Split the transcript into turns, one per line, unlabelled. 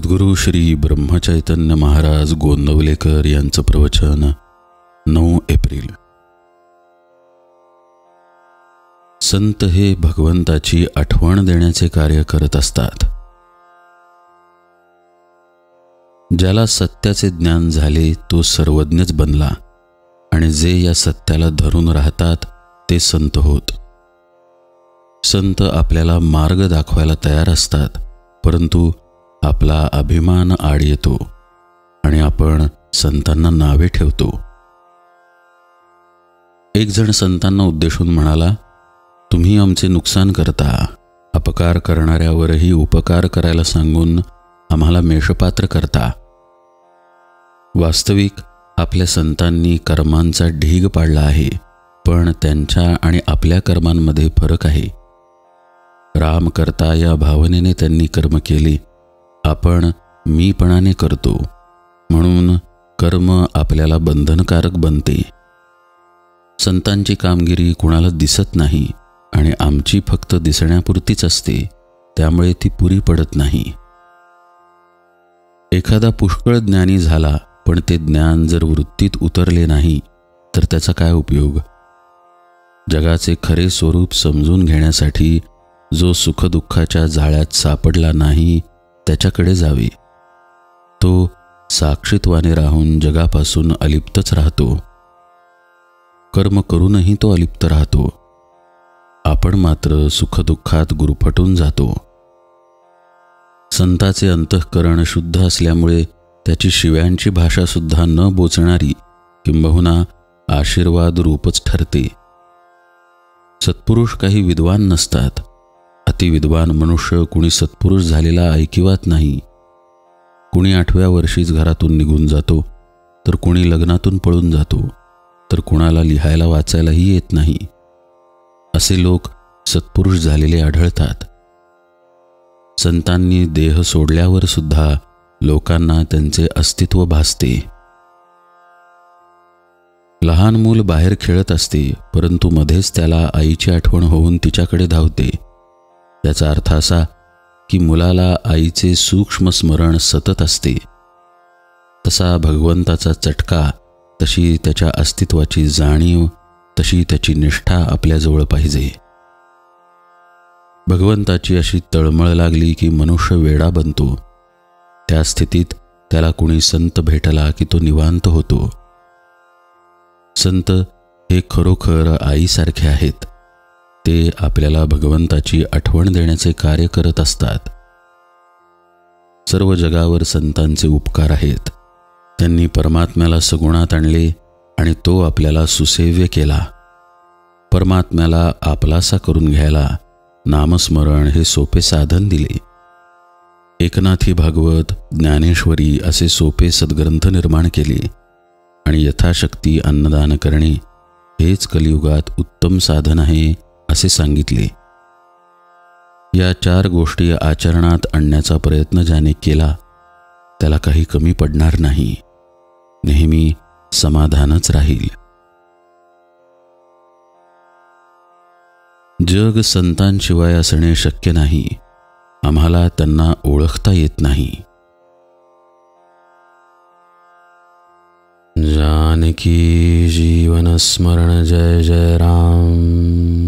सद्गुरू श्री ब्रह्मचैतन्य महाराज गोंदवलेकर यांचं प्रवचन 9 एप्रिल। संत हे भगवंताची आठवण देण्याचे कार्य करत असतात। ज्याला सत्याचे ज्ञान झाले तो सर्वज्ञच बनला आणि जे या सत्याला धरून राहतात ते संत होत। संत आपल्याला मार्ग दाखवायला तयार असतात, परंतु आपला अभिमान आड येतो आणि आपण संतांना नावे ठेवतो। एक जण संतांना उद्देशून म्हणाला, तुम्ही आमचे नुकसान करता, अपकार करणाऱ्यावरही उपकार करायला सांगून आम्हाला मेषपात्र करता। वास्तविक आपल्या संतांनी कर्मांचा ढीग पाडला आहे, पण त्यांच्या आणि आपल्या कर्मांमध्ये फरक आहे। राम करता या भावनेने त्यांनी कर्म केले, आपण मीपणाने करतो, म्हणून कर्म आपल्याला बंधनकारक बनते। संतांची कामगिरी कुणाला दिसत नाही आणि आमची फक्त दिसण्यापुरतीच असते, त्यामुळे ती पुरी पडत नाही। एखादा पुष्कळ ज्ञानी झाला, पण ते ज्ञान जर वृत्तीत उतरले नाही तर त्याचा काय उपयोग? जगाचे खरे स्वरूप समजून घेण्यासाठी जो सुखदुःखाच्या जाळ्यात सापडला नाही त्याच्याकडे जावे। तो साक्षीत्वाने राहून जगापासून अलिप्तच राहतो। कर्म करूनही तो अलिप्त राहतो, आपण मात्र सुखदुःखात गुरफटून जातो। संताचे अंतःकरण शुद्ध असल्यामुळे त्याची शिव्यांची भाषा सुद्धा न बोचणारी किंबहुना आशीर्वाद रूपच ठरते। सत्पुरुष काही विद्वान नसतात। अतिविद्वान मनुष्य कुणी सत्पुरुष झालेला ऐकिवात नाही। कुणी 8व्या वर्षीच घरातून निघून जातो, तर कुणी लग्नातून पळून जातो, तर कुणाला लिहायला वाचायलाही येत नाही। असे लोक सत्पुरुष झालेले आढळतात। संतांनी देह सोडल्यावर सुद्धा लोकांना त्यांचे अस्तित्व भासते। लहान मूल बाहेर खेळत असते, परंतु मध्येच त्याला आईची आठवण होऊन तिच्याकडे धावते। याचा अर्थ असा की मुलाला आईचे सूक्ष्म स्मरण सतत असते। तसा भगवंताचा चटका, तशी त्याच्या अस्तित्वाची जाणीव, तशी त्याची निष्ठा आपल्याजवळ पाहिजे। भगवंताची अशी तळमळ लागली की मनुष्य वेडा बनतो। त्या स्थितीत त्याला कुणी संत भेटला की तो निवांत होतो। संत हे खरोखर आईसारखे आहेत। ते आपल्याला भगवंताची आठवण देण्याचे कार्य करत असतात। सर्व जगावर संतांचे उपकार आहेत। त्यांनी परमात्म्याला सगुणात आणले आणि तो आपल्याला सुसेव्य केला। परमात्म्याला आपलासा करून घ्यायला नामस्मरण हे सोपे साधन दिले। एकनाथी भागवत, ज्ञानेश्वरी असे सोपे सद्ग्रंथ निर्माण केले आणि यथाशक्ती अन्नदान करणे हेच कलियुगात उत्तम साधन आहे असे सांगितले। या 4 गोष्टी आचरणात आणण्याचा प्रयत्न ज्याने केला त्याला काही कमी पडणार नाही, नेहमी समाधानच राहील। जग संतांशिवाय असणे शक्य नाही, आम्हाला त्यांना ओळखता येत नाही। जानकी जीवन स्मरण जय जय राम।